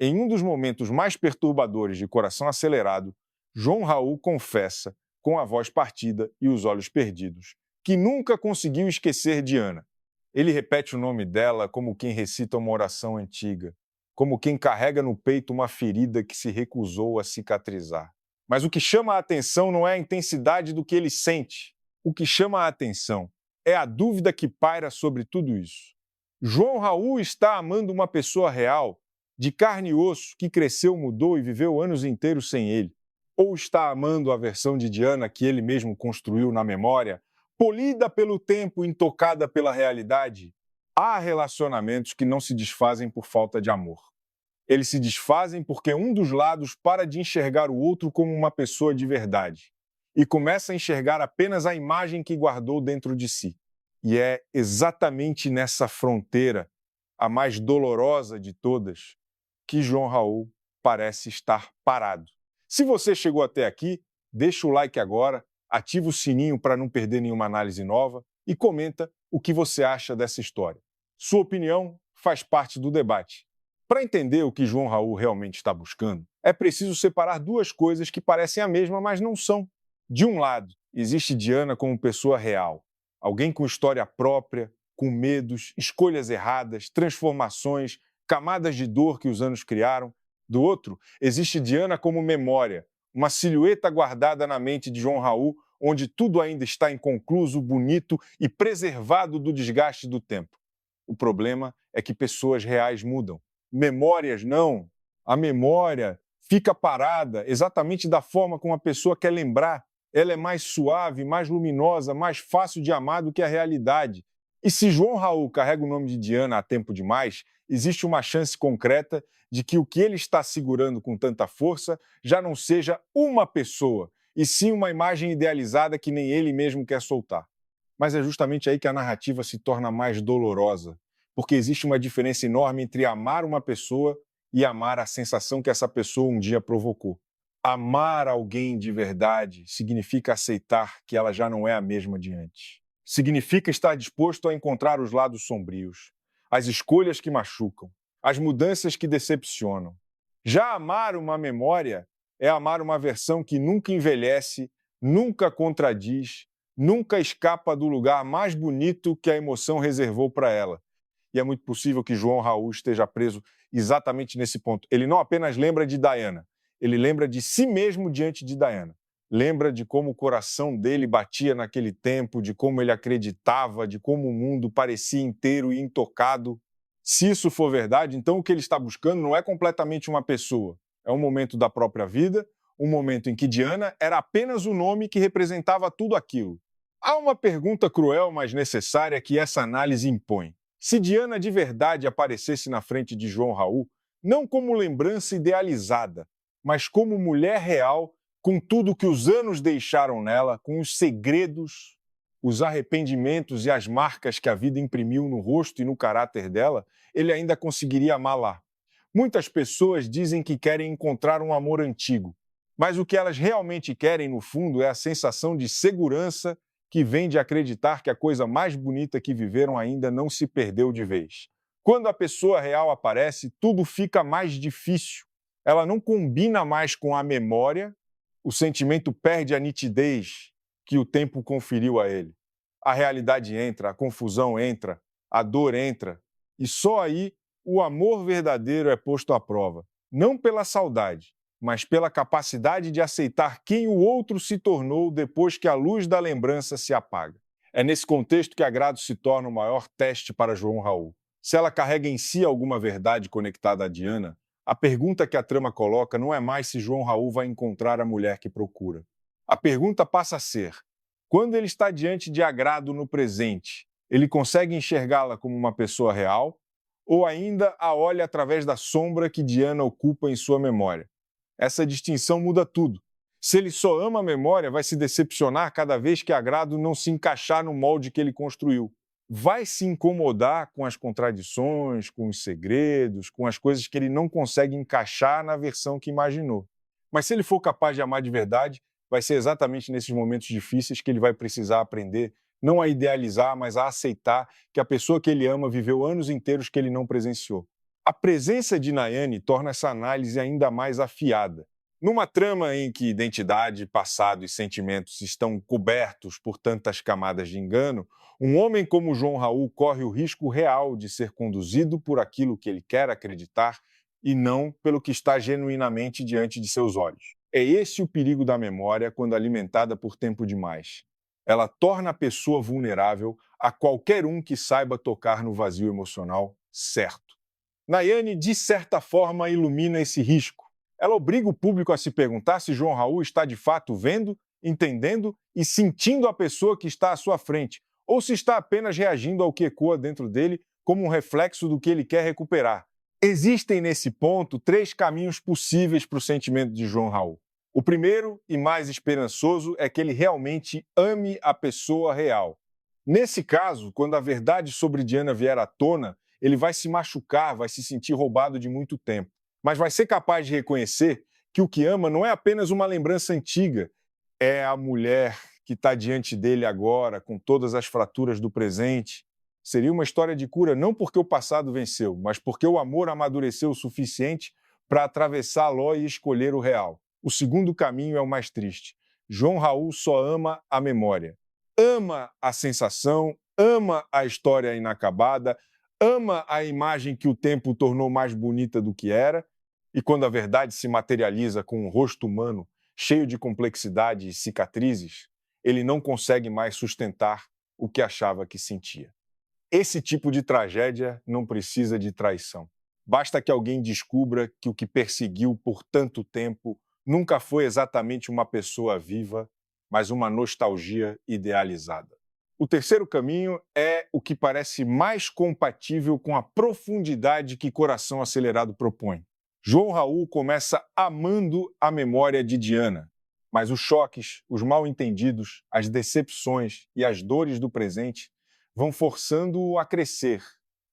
Em um dos momentos mais perturbadores de Coração Acelerado, João Raul confessa, com a voz partida e os olhos perdidos, que nunca conseguiu esquecer Diana. Ele repete o nome dela como quem recita uma oração antiga, como quem carrega no peito uma ferida que se recusou a cicatrizar. Mas o que chama a atenção não é a intensidade do que ele sente. O que chama a atenção é a dúvida que paira sobre tudo isso. João Raul está amando uma pessoa real, de carne e osso, que cresceu, mudou e viveu anos inteiros sem ele? Ou está amando a versão de Diana que ele mesmo construiu na memória, polida pelo tempo, intocada pela realidade? Há relacionamentos que não se desfazem por falta de amor. Eles se desfazem porque um dos lados para de enxergar o outro como uma pessoa de verdade e começa a enxergar apenas a imagem que guardou dentro de si. E é exatamente nessa fronteira, a mais dolorosa de todas, que João Raul parece estar parado. Se você chegou até aqui, deixa o like agora, ativa o sininho para não perder nenhuma análise nova e comenta o que você acha dessa história. Sua opinião faz parte do debate. Para entender o que João Raul realmente está buscando, é preciso separar duas coisas que parecem a mesma, mas não são. De um lado, existe Diana como pessoa real, alguém com história própria, com medos, escolhas erradas, transformações, camadas de dor que os anos criaram. Do outro, existe Diana como memória, uma silhueta guardada na mente de João Raul, onde tudo ainda está inconcluso, bonito e preservado do desgaste do tempo. O problema é que pessoas reais mudam. Memórias não. A memória fica parada exatamente da forma como a pessoa quer lembrar. Ela é mais suave, mais luminosa, mais fácil de amar do que a realidade. E se João Raul carrega o nome de Diana há tempo demais, existe uma chance concreta de que o que ele está segurando com tanta força já não seja uma pessoa, e sim uma imagem idealizada que nem ele mesmo quer soltar. Mas é justamente aí que a narrativa se torna mais dolorosa, porque existe uma diferença enorme entre amar uma pessoa e amar a sensação que essa pessoa um dia provocou. Amar alguém de verdade significa aceitar que ela já não é a mesma de antes. Significa estar disposto a encontrar os lados sombrios, as escolhas que machucam, as mudanças que decepcionam. Já amar uma memória é amar uma versão que nunca envelhece, nunca contradiz, nunca escapa do lugar mais bonito que a emoção reservou para ela. E é muito possível que João Raul esteja preso exatamente nesse ponto. Ele não apenas lembra de Diana, ele lembra de si mesmo diante de Diana. Lembra de como o coração dele batia naquele tempo, de como ele acreditava, de como o mundo parecia inteiro e intocado. Se isso for verdade, então o que ele está buscando não é completamente uma pessoa. É um momento da própria vida, um momento em que Diana era apenas o nome que representava tudo aquilo. Há uma pergunta cruel, mas necessária, que essa análise impõe. Se Diana de verdade aparecesse na frente de João Raul, não como lembrança idealizada, mas como mulher real, com tudo que os anos deixaram nela, com os segredos, os arrependimentos e as marcas que a vida imprimiu no rosto e no caráter dela, ele ainda conseguiria amá-la. Muitas pessoas dizem que querem encontrar um amor antigo, mas o que elas realmente querem, no fundo, é a sensação de segurança que vem de acreditar que a coisa mais bonita que viveram ainda não se perdeu de vez. Quando a pessoa real aparece, tudo fica mais difícil. Ela não combina mais com a memória, o sentimento perde a nitidez que o tempo conferiu a ele. A realidade entra, a confusão entra, a dor entra, e só aí o amor verdadeiro é posto à prova, não pela saudade, mas pela capacidade de aceitar quem o outro se tornou depois que a luz da lembrança se apaga. É nesse contexto que Agrado se torna o maior teste para João Raul. Se ela carrega em si alguma verdade conectada a Diana, a pergunta que a trama coloca não é mais se João Raul vai encontrar a mulher que procura. A pergunta passa a ser: quando ele está diante de Agrado no presente, ele consegue enxergá-la como uma pessoa real ou ainda a olha através da sombra que Diana ocupa em sua memória? Essa distinção muda tudo. Se ele só ama a memória, vai se decepcionar cada vez que Agrado não se encaixar no molde que ele construiu. Vai se incomodar com as contradições, com os segredos, com as coisas que ele não consegue encaixar na versão que imaginou. Mas se ele for capaz de amar de verdade, vai ser exatamente nesses momentos difíceis que ele vai precisar aprender não a idealizar, mas a aceitar que a pessoa que ele ama viveu anos inteiros que ele não presenciou. A presença de Nayane torna essa análise ainda mais afiada. Numa trama em que identidade, passado e sentimentos estão cobertos por tantas camadas de engano, um homem como João Raul corre o risco real de ser conduzido por aquilo que ele quer acreditar e não pelo que está genuinamente diante de seus olhos. É esse o perigo da memória quando alimentada por tempo demais. Ela torna a pessoa vulnerável a qualquer um que saiba tocar no vazio emocional certo. Nayane, de certa forma, ilumina esse risco. Ela obriga o público a se perguntar se João Raul está de fato vendo, entendendo e sentindo a pessoa que está à sua frente, ou se está apenas reagindo ao que ecoa dentro dele como um reflexo do que ele quer recuperar. Existem, nesse ponto, 3 caminhos possíveis para o sentimento de João Raul. O primeiro e mais esperançoso é que ele realmente ame a pessoa real. Nesse caso, quando a verdade sobre Diana vier à tona, ele vai se machucar, vai se sentir roubado de muito tempo. Mas vai ser capaz de reconhecer que o que ama não é apenas uma lembrança antiga, é a mulher que está diante dele agora, com todas as fraturas do presente. Seria uma história de cura não porque o passado venceu, mas porque o amor amadureceu o suficiente para atravessar a ló e escolher o real. O segundo caminho é o mais triste. João Raul só ama a memória. Ama a sensação, ama a história inacabada, ama a imagem que o tempo tornou mais bonita do que era, e quando a verdade se materializa com um rosto humano cheio de complexidade e cicatrizes, ele não consegue mais sustentar o que achava que sentia. Esse tipo de tragédia não precisa de traição. Basta que alguém descubra que o que perseguiu por tanto tempo nunca foi exatamente uma pessoa viva, mas uma nostalgia idealizada. O terceiro caminho é o que parece mais compatível com a profundidade que Coração Acelerado propõe. João Raul começa amando a memória de Diana, mas os choques, os mal-entendidos, as decepções e as dores do presente vão forçando-o a crescer.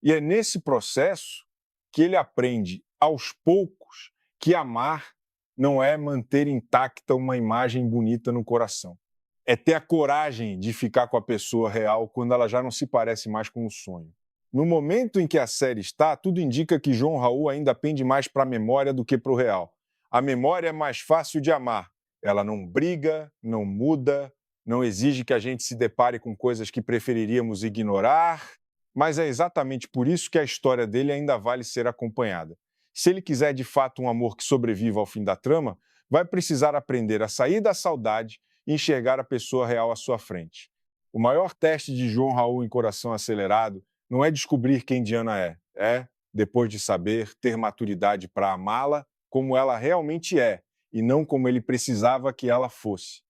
E é nesse processo que ele aprende, aos poucos, que amar não é manter intacta uma imagem bonita no coração. É ter a coragem de ficar com a pessoa real quando ela já não se parece mais com um sonho. No momento em que a série está, tudo indica que João Raul ainda pende mais para a memória do que para o real. A memória é mais fácil de amar. Ela não briga, não muda, não exige que a gente se depare com coisas que preferiríamos ignorar, mas é exatamente por isso que a história dele ainda vale ser acompanhada. Se ele quiser de fato um amor que sobreviva ao fim da trama, vai precisar aprender a sair da saudade e enxergar a pessoa real à sua frente. O maior teste de João Raul em Coração Acelerado não é descobrir quem Diana é, depois de saber, ter maturidade para amá-la como ela realmente é, e não como ele precisava que ela fosse.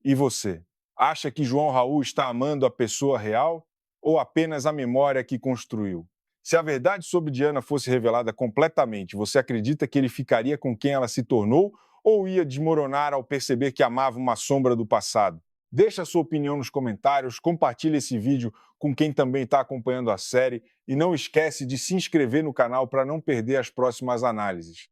E você? Acha que João Raul está amando a pessoa real ou apenas a memória que construiu? Se a verdade sobre Diana fosse revelada completamente, você acredita que ele ficaria com quem ela se tornou ou ia desmoronar ao perceber que amava uma sombra do passado? Deixe a sua opinião nos comentários, compartilhe esse vídeo com quem também está acompanhando a série e não esquece de se inscrever no canal para não perder as próximas análises.